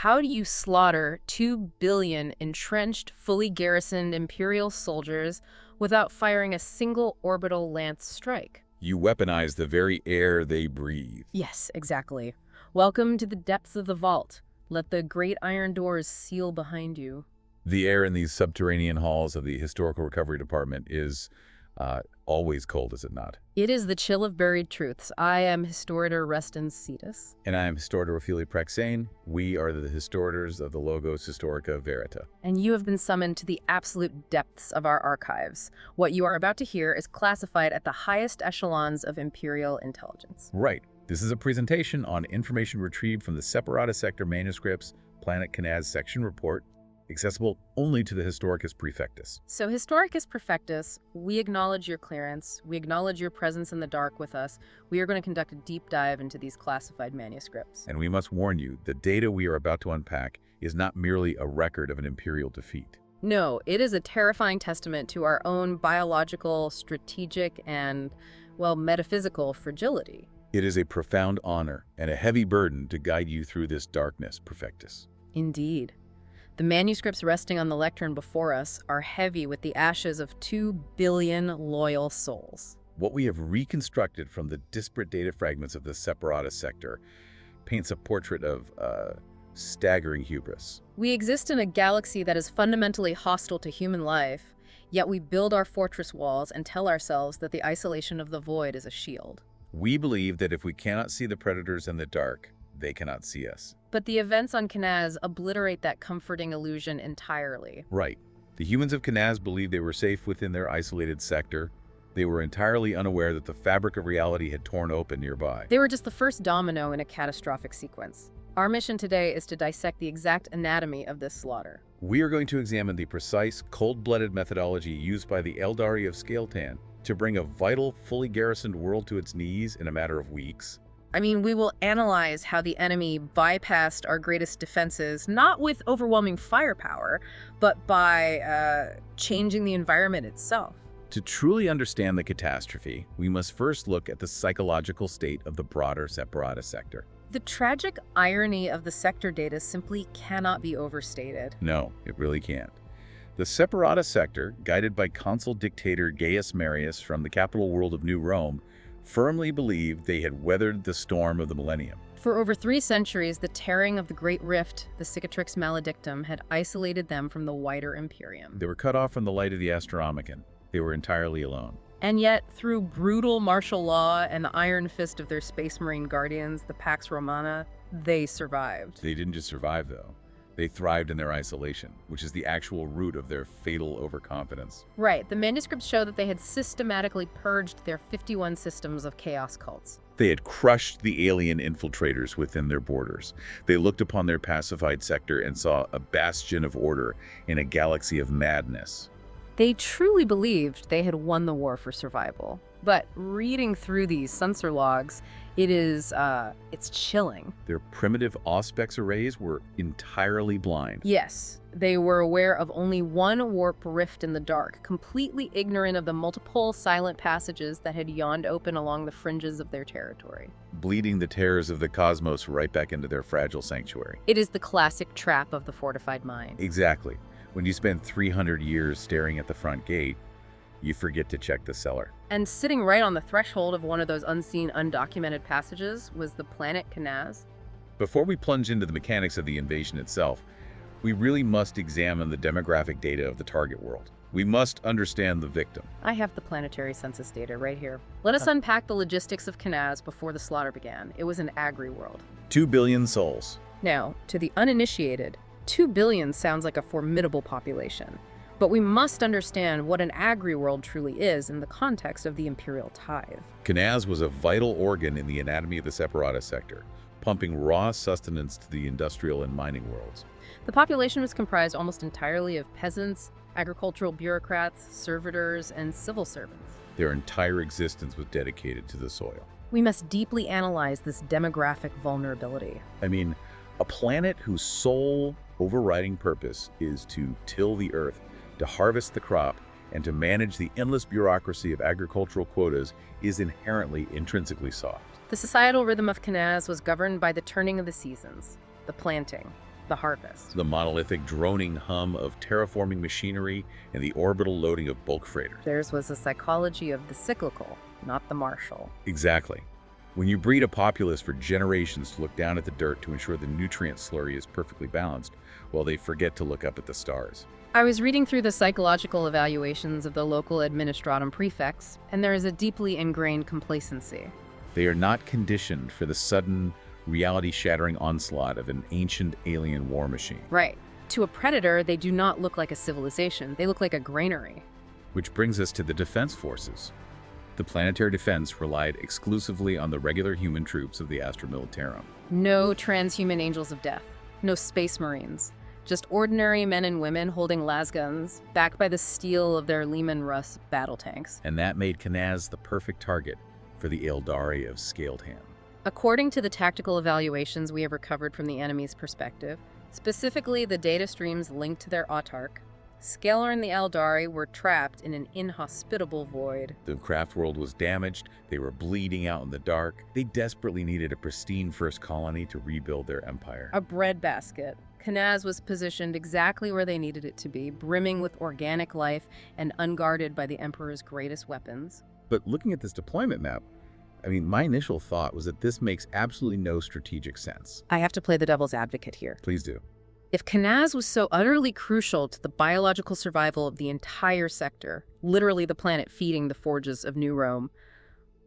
How do you slaughter 2 billion entrenched, fully garrisoned Imperial soldiers without firing a single orbital lance strike? You weaponize the very air they breathe. Yes, exactly. Welcome to the depths of the vault. Let the great iron doors seal behind you. The air in these subterranean halls of the Historical Recovery Department is always cold, is it not? It is the chill of buried truths. I am Historiator Reston Cetus. And I am Historiator Ophelia Praxane. We are the Historiators of the Logos Historica Verita. And you have been summoned to the absolute depths of our archives. What you are about to hear is classified at the highest echelons of Imperial intelligence. Right. This is a presentation on information retrieved from the Separata Sector manuscripts, Planet Canaz section report, accessible only to the Historicus Prefectus. So Historicus Prefectus, we acknowledge your clearance. We acknowledge your presence in the dark with us. We are going to conduct a deep dive into these classified manuscripts. And we must warn you, the data we are about to unpack is not merely a record of an Imperial defeat. No, it is a terrifying testament to our own biological, strategic, and, well, metaphysical fragility. It is a profound honor and a heavy burden to guide you through this darkness, Prefectus. Indeed. The manuscripts resting on the lectern before us are heavy with the ashes of 2 billion loyal souls. What we have reconstructed from the disparate data fragments of the Separata sector paints a portrait of staggering hubris. We exist in a galaxy that is fundamentally hostile to human life, yet we build our fortress walls and tell ourselves that the isolation of the void is a shield. We believe that if we cannot see the predators in the dark, they cannot see us. But the events on Canaz obliterate that comforting illusion entirely. Right. The humans of Canaz believed they were safe within their isolated sector. They were entirely unaware that the fabric of reality had torn open nearby. They were just the first domino in a catastrophic sequence. Our mission today is to dissect the exact anatomy of this slaughter. We are going to examine the precise, cold-blooded methodology used by the Aeldari of Scael'Tan to bring a vital, fully garrisoned world to its knees in a matter of weeks. We will analyze how the enemy bypassed our greatest defenses, not with overwhelming firepower, but by changing the environment itself. To truly understand the catastrophe, we must first look at the psychological state of the broader Separata sector. The tragic irony of the sector data simply cannot be overstated. No, it really can't. The Separata sector, guided by consul dictator Gaius Marius from the capital world of New Rome, firmly believed they had weathered the storm of the millennium. For over 3 centuries, the tearing of the Great Rift, the Cicatrix Maledictum, had isolated them from the wider Imperium. They were cut off from the light of the Astronomicon. They were entirely alone. And yet, through brutal martial law and the iron fist of their Space Marine guardians, the Pax Romana, they survived. They didn't just survive, though. They thrived in their isolation, which is the actual root of their fatal overconfidence. Right. The manuscripts show that they had systematically purged their 51 systems of chaos cults. They had crushed the alien infiltrators within their borders. They looked upon their pacified sector and saw a bastion of order in a galaxy of madness. They truly believed they had won the war for survival. But reading through these sensor logs, it's chilling. Their primitive auspex arrays were entirely blind. Yes, they were aware of only one warp rift in the dark, completely ignorant of the multiple silent passages that had yawned open along the fringes of their territory. Bleeding the terrors of the cosmos right back into their fragile sanctuary. It is the classic trap of the fortified mind. Exactly. When you spend 300 years staring at the front gate, you forget to check the cellar. And sitting right on the threshold of one of those unseen, undocumented passages was the planet Canaz. Before we plunge into the mechanics of the invasion itself, we really must examine the demographic data of the target world. We must understand the victim. I have the planetary census data right here. Let us unpack the logistics of Canaz before the slaughter began. It was an agri-world. 2 billion souls. Now, to the uninitiated, 2 billion sounds like a formidable population. But we must understand what an agri-world truly is in the context of the Imperial tithe. Canaz was a vital organ in the anatomy of the Separata sector, pumping raw sustenance to the industrial and mining worlds. The population was comprised almost entirely of peasants, agricultural bureaucrats, servitors, and civil servants. Their entire existence was dedicated to the soil. We must deeply analyze this demographic vulnerability. A planet whose sole overriding purpose is to till the earth, to harvest the crop, and to manage the endless bureaucracy of agricultural quotas is intrinsically soft. The societal rhythm of Canaz was governed by the turning of the seasons, the planting, the harvest. The monolithic droning hum of terraforming machinery and the orbital loading of bulk freighters. Theirs was a psychology of the cyclical, not the martial. Exactly. When you breed a populace for generations to look down at the dirt to ensure the nutrient slurry is perfectly balanced, well, they forget to look up at the stars. I was reading through the psychological evaluations of the local administratum prefects, and there is a deeply ingrained complacency. They are not conditioned for the sudden, reality-shattering onslaught of an ancient alien war machine. Right. To a predator, they do not look like a civilization. They look like a granary. Which brings us to the defense forces. The planetary defense relied exclusively on the regular human troops of the Astra Militarum. No transhuman angels of death. No space marines. Just ordinary men and women holding lasguns, backed by the steel of their Lehman Russ battle tanks. And that made Canaz the perfect target for the Aeldari of Scael'Tan. According to the tactical evaluations we have recovered from the enemy's perspective, specifically the data streams linked to their autarch, Scalar and the Aeldari were trapped in an inhospitable void. The craft world was damaged, they were bleeding out in the dark, they desperately needed a pristine first colony to rebuild their empire. A breadbasket. Canaz was positioned exactly where they needed it to be, brimming with organic life and unguarded by the Emperor's greatest weapons. But looking at this deployment map, my initial thought was that this makes absolutely no strategic sense. I have to play the devil's advocate here. Please do. If Canaz was so utterly crucial to the biological survival of the entire sector, literally the planet feeding the forges of New Rome,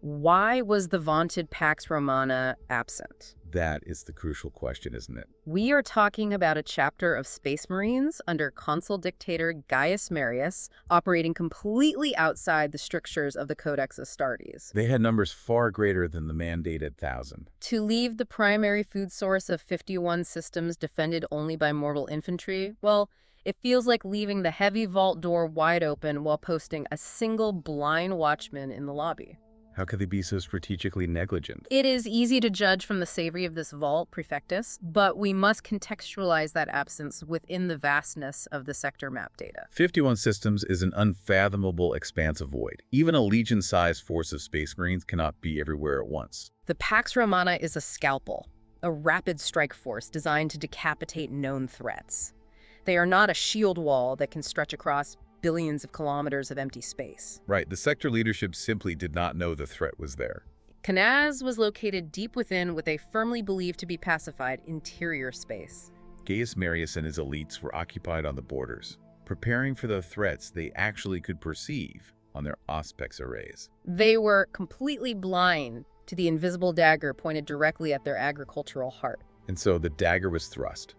why was the vaunted Pax Romana absent? That is the crucial question, isn't it? We are talking about a chapter of Space Marines under consul dictator Gaius Marius, operating completely outside the strictures of the Codex Astartes. They had numbers far greater than the mandated 1,000. To leave the primary food source of 51 systems defended only by mortal infantry, well, it feels like leaving the heavy vault door wide open while posting a single blind watchman in the lobby. How could they be so strategically negligent? It is easy to judge from the savory of this vault, Prefectus, but we must contextualize that absence within the vastness of the sector map data. 51 systems is an unfathomable expanse of void. Even a Legion-sized force of Space Marines cannot be everywhere at once. The Pax Romana is a scalpel, a rapid strike force designed to decapitate known threats. They are not a shield wall that can stretch across billions of kilometers of empty space. Right, the sector leadership simply did not know the threat was there. Canaz was located deep within what they firmly believed to be pacified interior space. Gaius Marius and his elites were occupied on the borders, preparing for the threats they actually could perceive on their Auspex arrays. They were completely blind to the invisible dagger pointed directly at their agricultural heart. And so the dagger was thrust.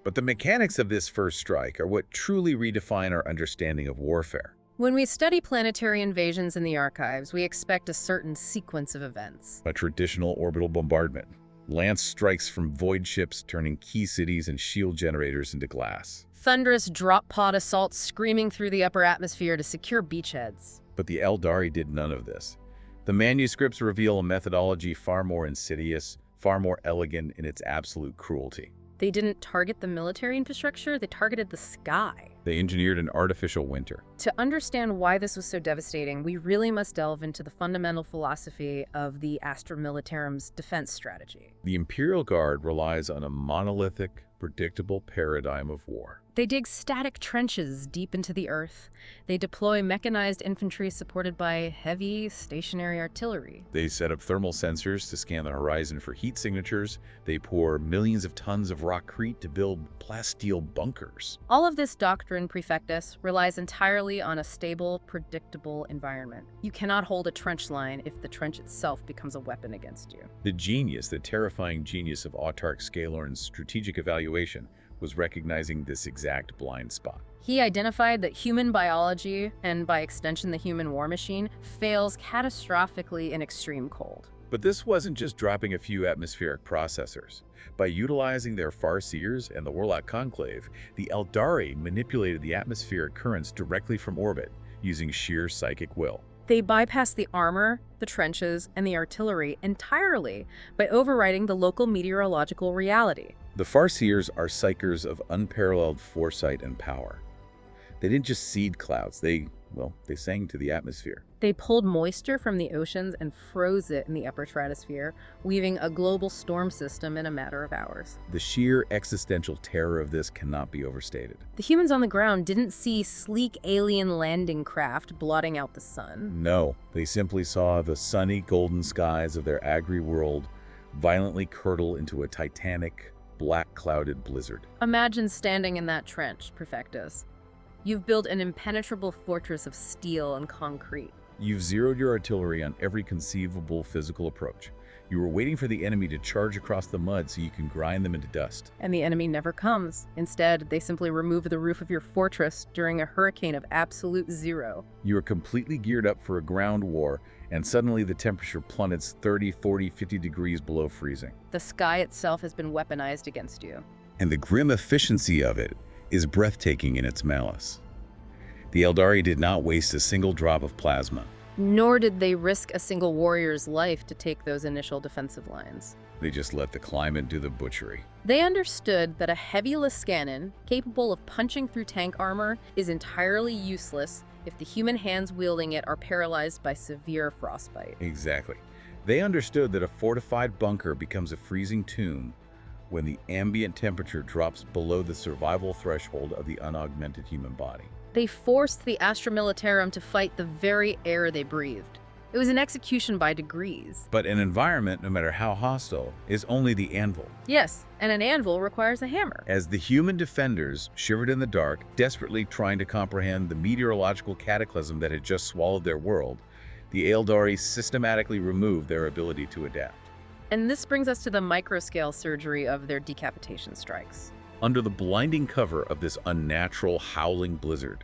But the mechanics of this first strike are what truly redefine our understanding of warfare. When we study planetary invasions in the archives, we expect a certain sequence of events. A traditional orbital bombardment. Lance strikes from void ships turning key cities and shield generators into glass. Thunderous drop-pod assaults screaming through the upper atmosphere to secure beachheads. But the Aeldari did none of this. The manuscripts reveal a methodology far more insidious, far more elegant in its absolute cruelty. They didn't target the military infrastructure, they targeted the sky. They engineered an artificial winter. To understand why this was so devastating, we really must delve into the fundamental philosophy of the Astra Militarum's defense strategy. The Imperial Guard relies on a monolithic, predictable paradigm of war. They dig static trenches deep into the earth. They deploy mechanized infantry supported by heavy, stationary artillery. They set up thermal sensors to scan the horizon for heat signatures. They pour millions of tons of rockcrete to build plasteel bunkers. All of this doctrine, Prefectus, relies entirely on a stable, predictable environment. You cannot hold a trench line if the trench itself becomes a weapon against you. The genius, the terrifying genius of autarch Scael'Tan's strategic evaluation was recognizing this exact blind spot. He identified that human biology, and by extension the human war machine, fails catastrophically in extreme cold. But this wasn't just dropping a few atmospheric processors. By utilizing their farseers and the Warlock Conclave, the Aeldari manipulated the atmospheric currents directly from orbit, using sheer psychic will. They bypassed the armor, the trenches, and the artillery entirely by overriding the local meteorological reality. The farseers are psychers of unparalleled foresight and power. They didn't just seed clouds, they sang to the atmosphere. They pulled moisture from the oceans and froze it in the upper stratosphere, weaving a global storm system in a matter of hours. The sheer existential terror of this cannot be overstated. The humans on the ground didn't see sleek alien landing craft blotting out the sun. No, they simply saw the sunny golden skies of their agri-world violently curdle into a titanic, black-clouded blizzard. Imagine standing in that trench, Perfectus. You've built an impenetrable fortress of steel and concrete. You've zeroed your artillery on every conceivable physical approach. You were waiting for the enemy to charge across the mud so you can grind them into dust. And the enemy never comes. Instead, they simply remove the roof of your fortress during a hurricane of absolute zero. You are completely geared up for a ground war, and suddenly the temperature plummets 30, 40, 50 degrees below freezing. The sky itself has been weaponized against you. And the grim efficiency of it is breathtaking in its malice. The Aeldari did not waste a single drop of plasma. Nor did they risk a single warrior's life to take those initial defensive lines. They just let the climate do the butchery. They understood that a heavyless cannon, capable of punching through tank armor, is entirely useless if the human hands wielding it are paralyzed by severe frostbite. Exactly. They understood that a fortified bunker becomes a freezing tomb when the ambient temperature drops below the survival threshold of the unaugmented human body. They forced the Astra Militarum to fight the very air they breathed. It was an execution by degrees. But an environment, no matter how hostile, is only the anvil. Yes, and an anvil requires a hammer. As the human defenders shivered in the dark, desperately trying to comprehend the meteorological cataclysm that had just swallowed their world, the Aeldari systematically removed their ability to adapt. And this brings us to the microscale surgery of their decapitation strikes. Under the blinding cover of this unnatural, howling blizzard,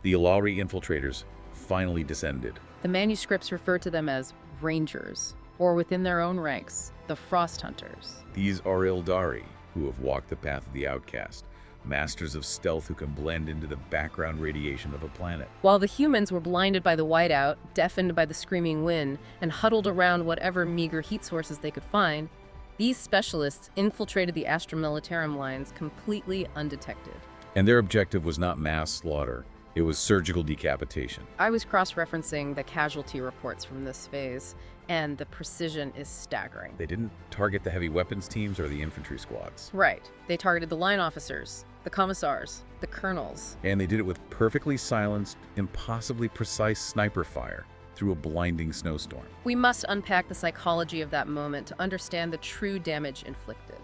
the Aeldari infiltrators finally descended. The manuscripts refer to them as Rangers, or within their own ranks, the Frost Hunters. These are Aeldari, who have walked the path of the outcast, masters of stealth who can blend into the background radiation of a planet. While the humans were blinded by the whiteout, deafened by the screaming wind, and huddled around whatever meager heat sources they could find, these specialists infiltrated the Astra Militarum lines completely undetected. And their objective was not mass slaughter, it was surgical decapitation. I was cross-referencing the casualty reports from this phase, and the precision is staggering. They didn't target the heavy weapons teams or the infantry squads. Right. They targeted the line officers, the commissars, the colonels. And they did it with perfectly silenced, impossibly precise sniper fire through a blinding snowstorm. We must unpack the psychology of that moment to understand the true damage inflicted.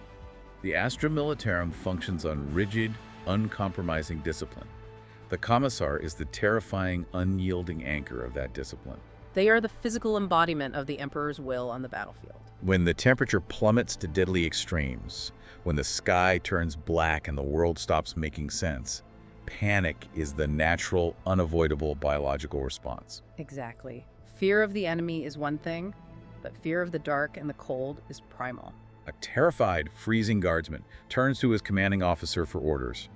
The Astra Militarum functions on rigid, uncompromising discipline. The commissar is the terrifying, unyielding anchor of that discipline. They are the physical embodiment of the Emperor's will on the battlefield. When the temperature plummets to deadly extremes, when the sky turns black and the world stops making sense, panic is the natural, unavoidable biological response. Exactly. Fear of the enemy is one thing, but fear of the dark and the cold is primal. A terrified, freezing guardsman turns to his commanding officer for orders.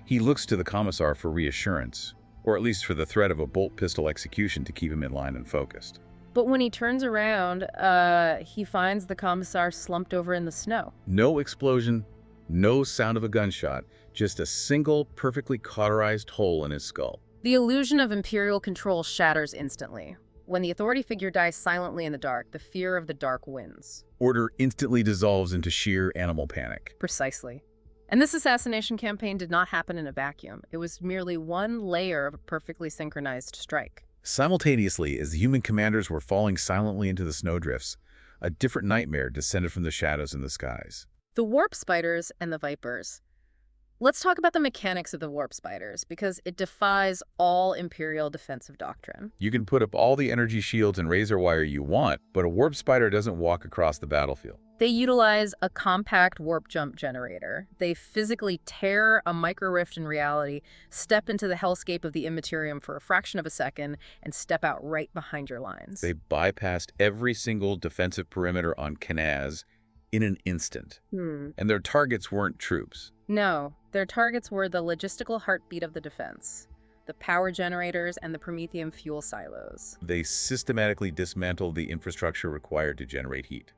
He looks to the commissar for reassurance, or at least for the threat of a bolt pistol execution to keep him in line and focused. But when he turns around, he finds the commissar slumped over in the snow. No explosion, no sound of a gunshot, just a single, perfectly cauterized hole in his skull. The illusion of imperial control shatters instantly. When the authority figure dies silently in the dark, the fear of the dark wins. Order instantly dissolves into sheer animal panic. Precisely. And this assassination campaign did not happen in a vacuum. It was merely one layer of a perfectly synchronized strike. Simultaneously, as the human commanders were falling silently into the snowdrifts, a different nightmare descended from the shadows in the skies. The warp spiders and the vipers. Let's talk about the mechanics of the warp spiders, because it defies all Imperial defensive doctrine. You can put up all the energy shields and razor wire you want, but a warp spider doesn't walk across the battlefield. They utilize a compact warp jump generator. They physically tear a micro-rift in reality, step into the hellscape of the immaterium for a fraction of a second, and step out right behind your lines. They bypassed every single defensive perimeter on Canaz in an instant. And their targets weren't troops. No, their targets were the logistical heartbeat of the defense, the power generators and the Prometheum fuel silos. They systematically dismantled the infrastructure required to generate heat.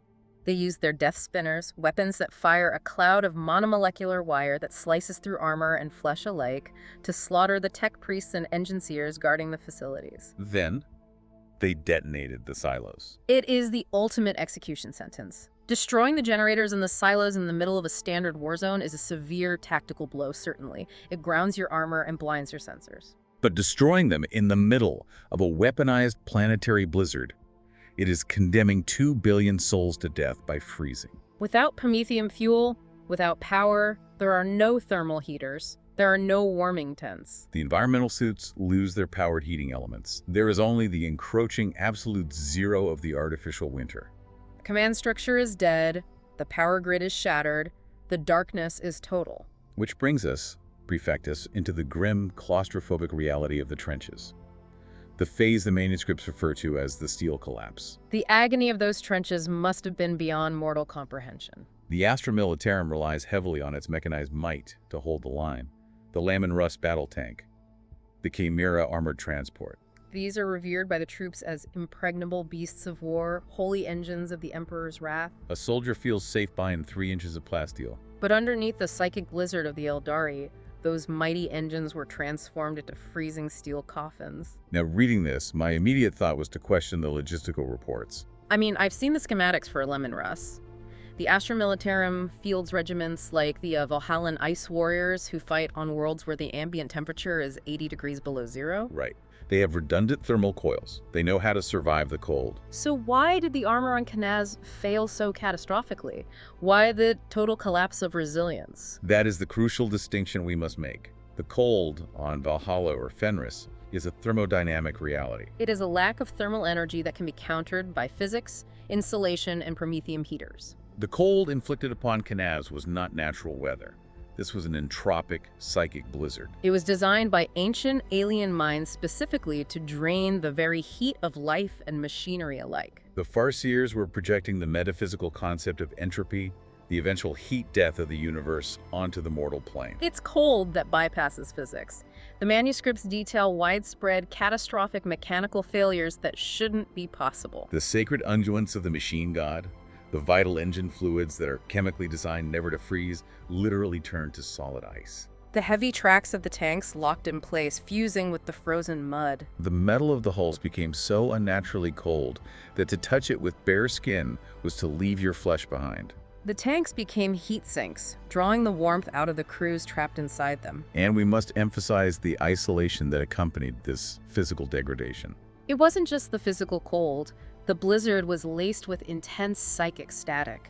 They used their death spinners, weapons that fire a cloud of monomolecular wire that slices through armor and flesh alike, to slaughter the tech priests and engine seers guarding the facilities. Then, they detonated the silos. It is the ultimate execution sentence. Destroying the generators and the silos in the middle of a standard war zone is a severe tactical blow, certainly. It grounds your armor and blinds your sensors. But destroying them in the middle of a weaponized planetary blizzard, it is condemning 2 billion souls to death by freezing. Without promethium fuel, without power, there are no thermal heaters. There are no warming tents. The environmental suits lose their powered heating elements. There is only the encroaching absolute zero of the artificial winter. The command structure is dead, the power grid is shattered, the darkness is total. Which brings us, Prefectus, into the grim, claustrophobic reality of the trenches. The phase the manuscripts refer to as the steel collapse. The agony of those trenches must have been beyond mortal comprehension. The Astra Militarum relies heavily on its mechanized might to hold the line. The Lamb and Rust battle tank, the Chimera armored transport. These are revered by the troops as impregnable beasts of war, holy engines of the Emperor's wrath. A soldier feels safe behind 3 inches of plasteel. But underneath the psychic blizzard of the Aeldari, those mighty engines were transformed into freezing steel coffins. Now, reading this, my immediate thought was to question the logistical reports. I mean, I've seen the schematics for Lemon Russ. The Astra Militarum fields regiments like the Valhallan Ice Warriors who fight on worlds where the ambient temperature is 80 degrees below zero. Right. They have redundant thermal coils. They know how to survive the cold. So why did the armor on Canaz fail so catastrophically? Why the total collapse of resilience? That is the crucial distinction we must make. The cold on Valhalla or Fenris is a thermodynamic reality. It is a lack of thermal energy that can be countered by physics, insulation, and promethium heaters. The cold inflicted upon Canaz was not natural weather. This was an entropic, psychic blizzard. It was designed by ancient alien minds specifically to drain the very heat of life and machinery alike. The Farseers were projecting the metaphysical concept of entropy, the eventual heat death of the universe, onto the mortal plane. It's cold that bypasses physics. The manuscripts detail widespread, catastrophic mechanical failures that shouldn't be possible. The sacred unguents of the machine god, the vital engine fluids that are chemically designed never to freeze, literally turned to solid ice. The heavy tracks of the tanks locked in place, fusing with the frozen mud. The metal of the hulls became so unnaturally cold that to touch it with bare skin was to leave your flesh behind. The tanks became heat sinks, drawing the warmth out of the crews trapped inside them. And we must emphasize the isolation that accompanied this physical degradation. It wasn't just the physical cold. The blizzard was laced with intense psychic static.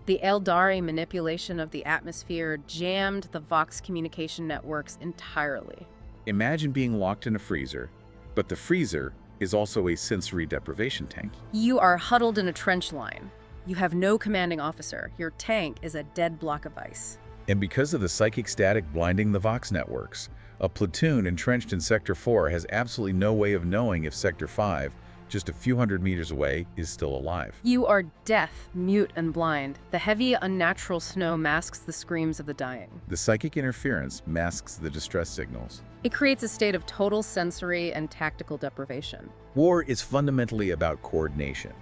The Aeldari manipulation of the atmosphere jammed the Vox communication networks entirely. Imagine being locked in a freezer, but the freezer is also a sensory deprivation tank. You are huddled in a trench line. You have no commanding officer. Your tank is a dead block of ice. And because of the psychic static blinding the Vox networks, a platoon entrenched in Sector 4 has absolutely no way of knowing if Sector 5, just a few hundred meters away, is still alive. You are deaf, mute, and blind. The heavy, unnatural snow masks the screams of the dying. The psychic interference masks the distress signals. It creates a state of total sensory and tactical deprivation. War is fundamentally about coordination.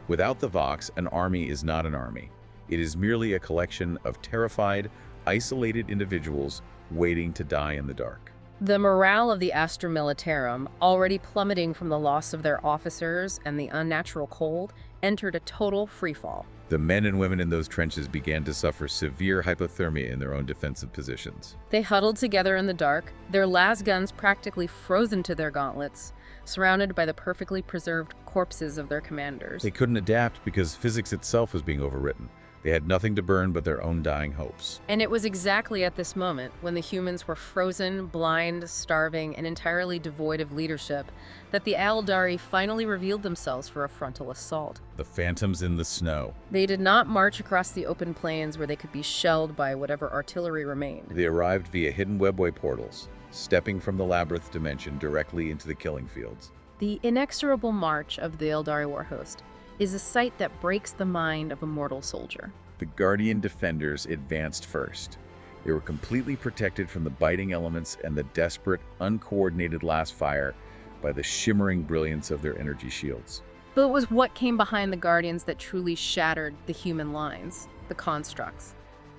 Without the Vox, an army is not an army. It is merely a collection of terrified, isolated individuals waiting to die in the dark. The morale of the Astra Militarum, already plummeting from the loss of their officers and the unnatural cold, entered a total freefall. The men and women in those trenches began to suffer severe hypothermia in their own defensive positions. They huddled together in the dark, their las guns practically frozen to their gauntlets, surrounded by the perfectly preserved corpses of their commanders. They couldn't adapt because physics itself was being overwritten. They had nothing to burn but their own dying hopes. And it was exactly at this moment, when the humans were frozen, blind, starving, and entirely devoid of leadership, that the Aeldari finally revealed themselves for a frontal assault. The phantoms in the snow. They did not march across the open plains where they could be shelled by whatever artillery remained. They arrived via hidden webway portals, stepping from the labyrinth dimension directly into the killing fields. The inexorable march of the Aeldari warhost is a sight that breaks the mind of a mortal soldier. The Guardian defenders advanced first. They were completely protected from the biting elements and the desperate, uncoordinated last fire by the shimmering brilliance of their energy shields. But it was what came behind the Guardians that truly shattered the human lines, the constructs.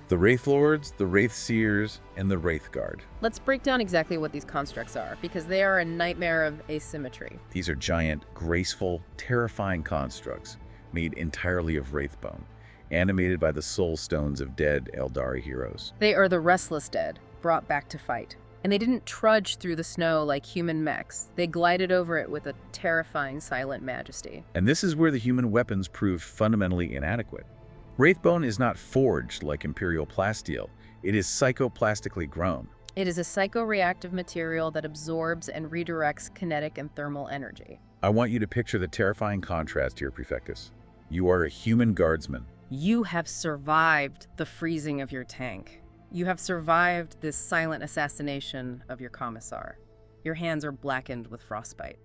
The Wraith Lords, the Wraith Seers, and the Wraith Guard. Let's break down exactly what these constructs are, because they are a nightmare of asymmetry. These are giant, graceful, terrifying constructs made entirely of wraith bone, animated by the soul stones of dead Aeldari heroes. They are the restless dead, brought back to fight. And they didn't trudge through the snow like human mechs. They glided over it with a terrifying silent majesty. And this is where the human weapons proved fundamentally inadequate. Wraithbone is not forged like Imperial plasteel. It is psychoplastically grown. It is a psychoreactive material that absorbs and redirects kinetic and thermal energy. I want you to picture the terrifying contrast here, Prefectus. You are a human guardsman. You have survived the freezing of your tank. You have survived this silent assassination of your commissar. Your hands are blackened with frostbite.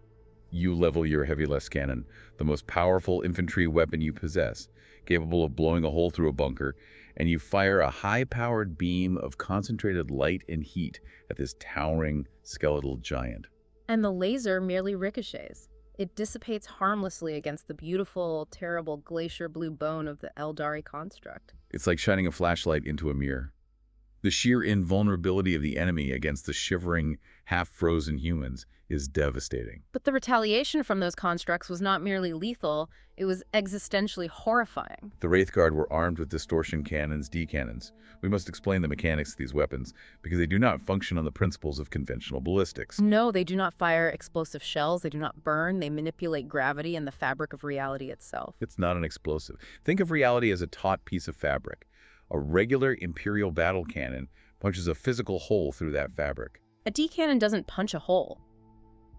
You level your heavy-less cannon, the most powerful infantry weapon you possess, capable of blowing a hole through a bunker, and you fire a high-powered beam of concentrated light and heat at this towering skeletal giant. And the laser merely ricochets. It dissipates harmlessly against the beautiful, terrible glacier blue bone of the Aeldari construct. It's like shining a flashlight into a mirror. The sheer invulnerability of the enemy against the shivering, half-frozen humans is devastating. But the retaliation from those constructs was not merely lethal, it was existentially horrifying. The Wraith Guard were armed with distortion cannons, D-cannons. We must explain the mechanics of these weapons, because they do not function on the principles of conventional ballistics. No, they do not fire explosive shells, they do not burn, they manipulate gravity and the fabric of reality itself. It's not an explosive. Think of reality as a taut piece of fabric. A regular Imperial battle cannon punches a physical hole through that fabric. A D-cannon doesn't punch a hole.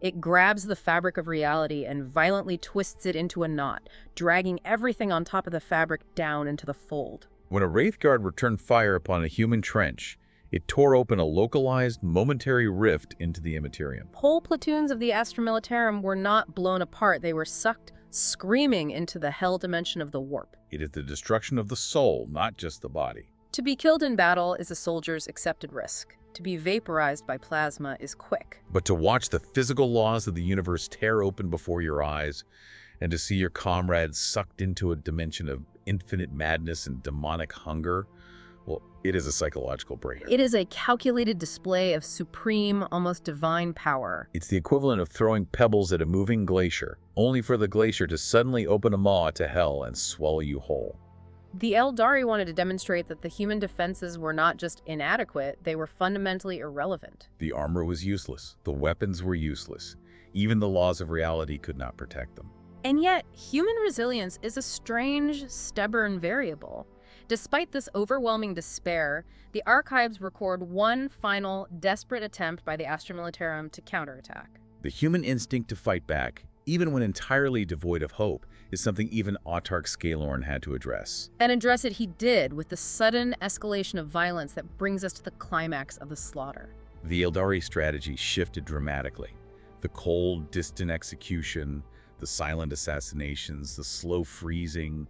It grabs the fabric of reality and violently twists it into a knot, dragging everything on top of the fabric down into the fold. When a Wraith Guard returned fire upon a human trench, it tore open a localized, momentary rift into the immaterium. Whole platoons of the Astra Militarum were not blown apart, they were sucked screaming into the hell dimension of the warp. It is the destruction of the soul, not just the body. To be killed in battle is a soldier's accepted risk. To be vaporized by plasma is quick. But to watch the physical laws of the universe tear open before your eyes, and to see your comrades sucked into a dimension of infinite madness and demonic hunger, well, it is a psychological breaker. It is a calculated display of supreme, almost divine power. It's the equivalent of throwing pebbles at a moving glacier, only for the glacier to suddenly open a maw to hell and swallow you whole. The Aeldari wanted to demonstrate that the human defenses were not just inadequate, they were fundamentally irrelevant. The armor was useless. The weapons were useless. Even the laws of reality could not protect them. And yet, human resilience is a strange, stubborn variable. Despite this overwhelming despair, the archives record one final, desperate attempt by the Astra Militarum to counterattack. The human instinct to fight back, even when entirely devoid of hope, is something even Autarch Scael'Tan had to address. And address it he did, with the sudden escalation of violence that brings us to the climax of the slaughter. The Aeldari strategy shifted dramatically. The cold, distant execution, the silent assassinations, the slow freezing,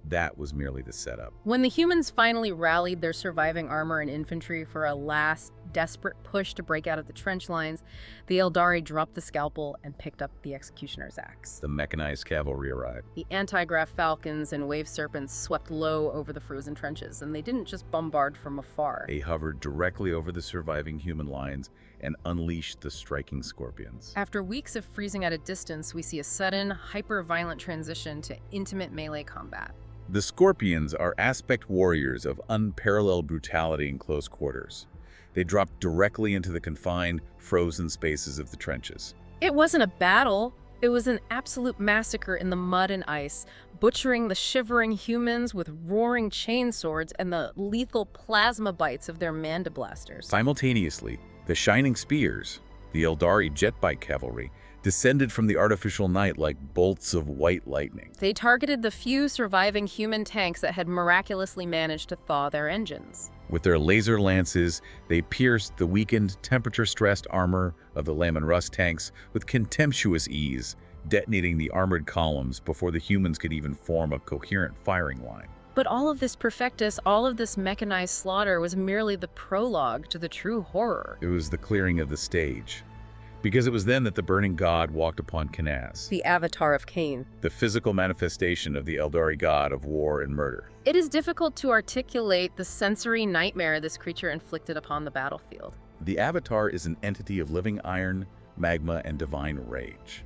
that was merely the setup. When the humans finally rallied their surviving armor and infantry for a last, desperate push to break out of the trench lines, the Aeldari dropped the scalpel and picked up the executioner's axe. The mechanized cavalry arrived. The anti-grav falcons and wave serpents swept low over the frozen trenches, and they didn't just bombard from afar. They hovered directly over the surviving human lines and unleashed the striking scorpions. After weeks of freezing at a distance, we see a sudden, hyper-violent transition to intimate melee combat. The Scorpions are aspect warriors of unparalleled brutality in close quarters. They drop directly into the confined, frozen spaces of the trenches. It wasn't a battle. It was an absolute massacre in the mud and ice, butchering the shivering humans with roaring chainswords and the lethal plasma bites of their mandiblasters. Simultaneously, the Shining Spears, the Aeldari jet-bike cavalry, descended from the artificial night like bolts of white lightning. They targeted the few surviving human tanks that had miraculously managed to thaw their engines. With their laser lances, they pierced the weakened, temperature-stressed armor of the Laman Rust tanks with contemptuous ease, detonating the armored columns before the humans could even form a coherent firing line. But all of this perfectus, all of this mechanized slaughter was merely the prologue to the true horror. It was the clearing of the stage. Because it was then that the burning god walked upon Canaz, The Avatar of Cain. the physical manifestation of the Aeldari god of war and murder. It is difficult to articulate the sensory nightmare this creature inflicted upon the battlefield. The Avatar is an entity of living iron, magma, and divine rage.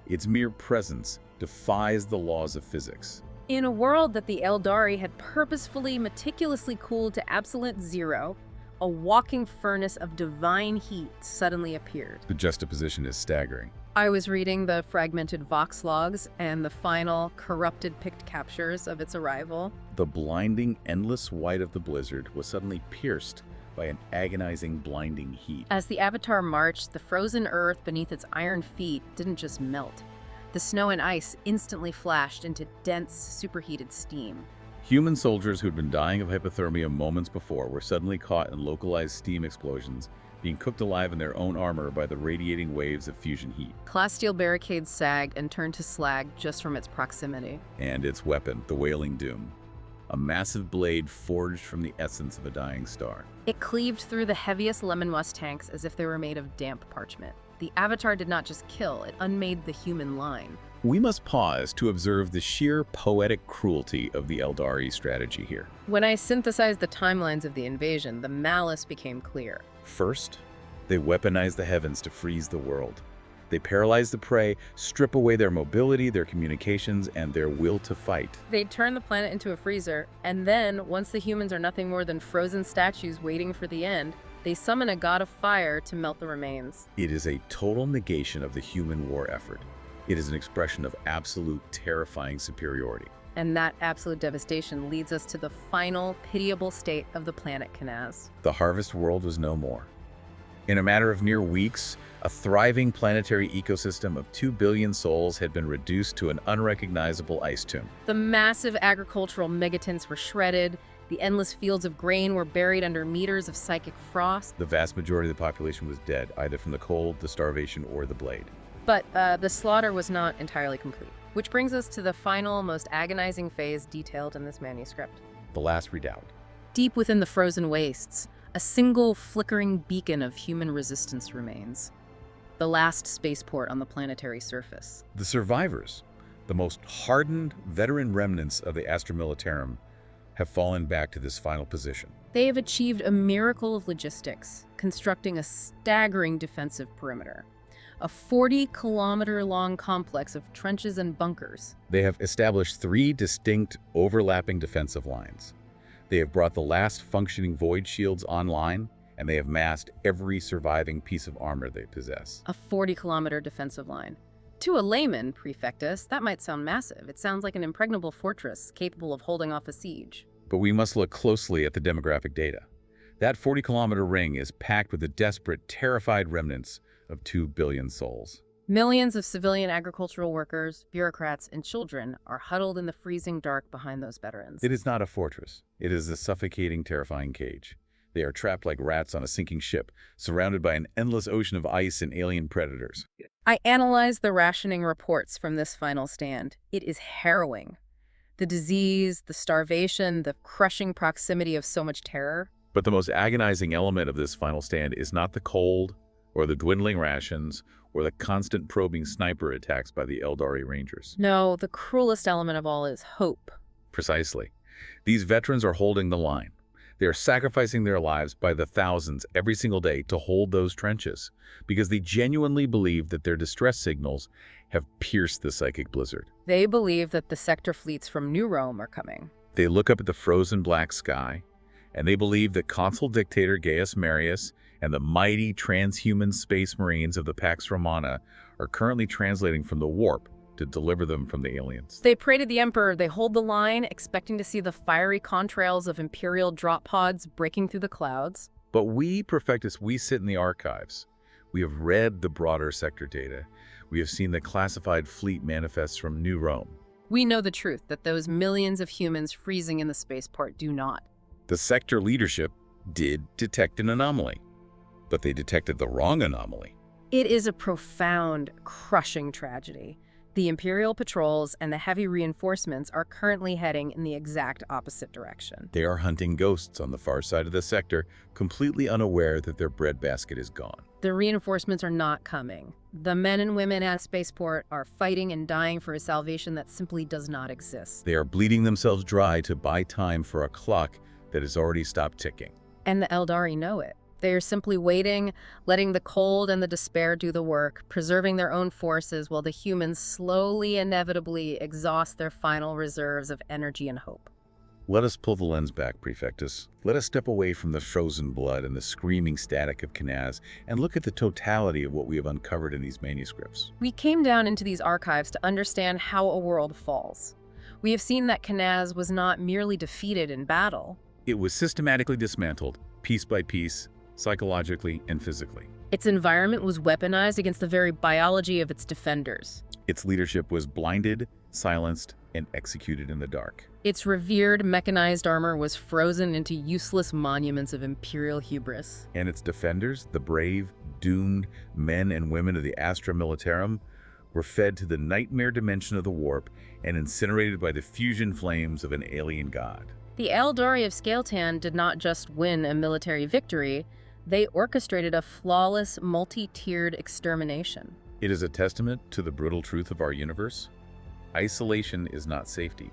Its mere presence defies the laws of physics. In a world that the Aeldari had purposefully, meticulously cooled to absolute zero, a walking furnace of divine heat suddenly appeared. The juxtaposition is staggering. I was reading the fragmented Vox logs and the final, corrupted picked captures of its arrival. The blinding, endless white of the blizzard was suddenly pierced by an agonizing, blinding heat. As the Avatar marched, the frozen earth beneath its iron feet didn't just melt. The snow and ice instantly flashed into dense, superheated steam. Human soldiers who'd been dying of hypothermia moments before were suddenly caught in localized steam explosions, being cooked alive in their own armor by the radiating waves of fusion heat. Class steel barricades sagged and turned to slag just from its proximity. And its weapon, the Wailing Doom, a massive blade forged from the essence of a dying star. It cleaved through the heaviest lemon tanks as if they were made of damp parchment. The Avatar did not just kill, it unmade the human line. We must pause to observe the sheer poetic cruelty of the Aeldari strategy here. When I synthesized the timelines of the invasion, the malice became clear. First, they weaponize the heavens to freeze the world. They paralyze the prey, strip away their mobility, their communications, and their will to fight. They turn the planet into a freezer, and then, once the humans are nothing more than frozen statues waiting for the end, they summon a god of fire to melt the remains. It is a total negation of the human war effort. It is an expression of absolute, terrifying superiority. And that absolute devastation leads us to the final, pitiable state of the planet Canaz. The harvest world was no more. In a matter of mere weeks, a thriving planetary ecosystem of 2 billion souls had been reduced to an unrecognizable ice tomb. The massive agricultural megatons were shredded, the endless fields of grain were buried under meters of psychic frost. The vast majority of the population was dead, either from the cold, the starvation, or the blade. But the slaughter was not entirely complete, which brings us to the final, most agonizing phase detailed in this manuscript. The last redoubt. Deep within the frozen wastes, a single flickering beacon of human resistance remains. The last spaceport on the planetary surface. The survivors, the most hardened veteran remnants of the Astra Militarum, have fallen back to this final position. They have achieved a miracle of logistics, constructing a staggering defensive perimeter. A 40-kilometer-long complex of trenches and bunkers. They have established 3 distinct, overlapping defensive lines. They have brought the last functioning void shields online, and they have massed every surviving piece of armor they possess. A 40-kilometer defensive line. To a layman, Prefectus, that might sound massive. It sounds like an impregnable fortress capable of holding off a siege. But we must look closely at the demographic data. That 40-kilometer ring is packed with the desperate, terrified remnants of 2 billion souls. Millions of civilian agricultural workers, bureaucrats, and children are huddled in the freezing dark behind those veterans. It is not a fortress. It is a suffocating, terrifying cage. They are trapped like rats on a sinking ship, surrounded by an endless ocean of ice and alien predators. I analyzed the rationing reports from this final stand. It is harrowing. The disease, the starvation, the crushing proximity of so much terror. But the most agonizing element of this final stand is not the cold, or the dwindling rations, or the constant probing sniper attacks by the Aeldari Rangers. No, the cruelest element of all is hope. Precisely. These veterans are holding the line. They are sacrificing their lives by the thousands every single day to hold those trenches, because they genuinely believe that their distress signals have pierced the psychic blizzard. They believe that the sector fleets from New Rome are coming. They look up at the frozen black sky, and they believe that Consul Dictator Gaius Marius and the mighty transhuman space marines of the Pax Romana are currently translating from the warp to deliver them from the aliens. They pray to the Emperor, they hold the line, expecting to see the fiery contrails of Imperial drop pods breaking through the clouds. But we, Perfectus, we sit in the archives. We have read the broader sector data. We have seen the classified fleet manifests from New Rome. We know the truth, that those millions of humans freezing in the spaceport do not. The sector leadership did detect an anomaly, but they detected the wrong anomaly. It is a profound, crushing tragedy. The Imperial patrols and the heavy reinforcements are currently heading in the exact opposite direction. They are hunting ghosts on the far side of the sector, completely unaware that their breadbasket is gone. The reinforcements are not coming. The men and women at Spaceport are fighting and dying for a salvation that simply does not exist. They are bleeding themselves dry to buy time for a clock that has already stopped ticking. And the Aeldari know it. They are simply waiting, letting the cold and the despair do the work, preserving their own forces while the humans slowly, inevitably exhaust their final reserves of energy and hope. Let us pull the lens back, Prefectus. Let us step away from the frozen blood and the screaming static of Canaz and look at the totality of what we have uncovered in these manuscripts. We came down into these archives to understand how a world falls. We have seen that Canaz was not merely defeated in battle. It was systematically dismantled, piece by piece, psychologically and physically. Its environment was weaponized against the very biology of its defenders. Its leadership was blinded, silenced, and executed in the dark. Its revered mechanized armor was frozen into useless monuments of imperial hubris. And its defenders, the brave, doomed men and women of the Astra Militarum, were fed to the nightmare dimension of the warp and incinerated by the fusion flames of an alien god. The Aeldari of Scael'Tan did not just win a military victory, they orchestrated a flawless, multi-tiered extermination. It is a testament to the brutal truth of our universe. Isolation is not safety.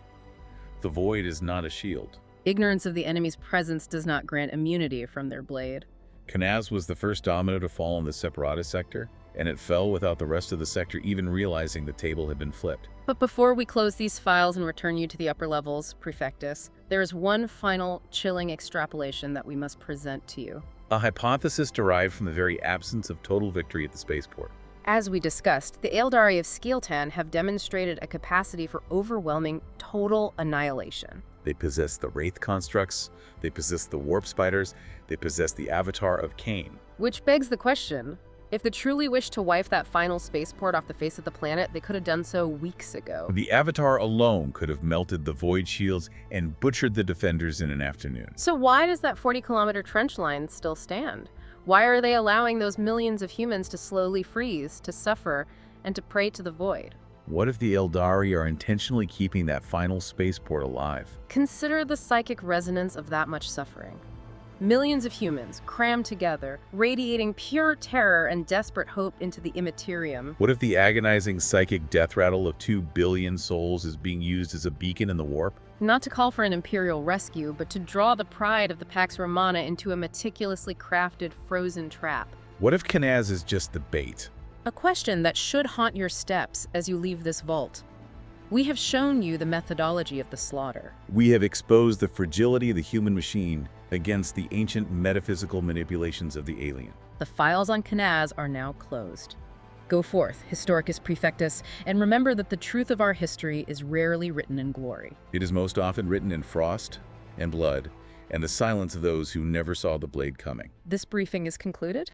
The void is not a shield. Ignorance of the enemy's presence does not grant immunity from their blade. Canaz was the first domino to fall in the Separata sector, and it fell without the rest of the sector even realizing the table had been flipped. But before we close these files and return you to the upper levels, Prefectus, there is one final chilling extrapolation that we must present to you. A hypothesis derived from the very absence of total victory at the spaceport. As we discussed, the Aeldari of Scael'Tan have demonstrated a capacity for overwhelming total annihilation. They possess the Wraith constructs, they possess the Warp Spiders, they possess the Avatar of Cain. Which begs the question, if they truly wished to wipe that final spaceport off the face of the planet, they could have done so weeks ago. The Avatar alone could have melted the Void Shields and butchered the defenders in an afternoon. So why does that 40-kilometer trench line still stand? Why are they allowing those millions of humans to slowly freeze, to suffer, and to pray to the void? What if the Aeldari are intentionally keeping that final spaceport alive? Consider the psychic resonance of that much suffering. Millions of humans crammed together, radiating pure terror and desperate hope into the immaterium. What if the agonizing psychic death rattle of 2 billion souls is being used as a beacon in the warp? Not to call for an imperial rescue, but to draw the pride of the Pax Romana into a meticulously crafted frozen trap. What if Canaz is just the bait? A question that should haunt your steps as you leave this vault. We have shown you the methodology of the slaughter. We have exposed the fragility of the human machine against the ancient metaphysical manipulations of the alien. The files on Canaz are now closed. Go forth, Historicus Prefectus, and remember that the truth of our history is rarely written in glory. It is most often written in frost and blood and the silence of those who never saw the blade coming. This briefing is concluded.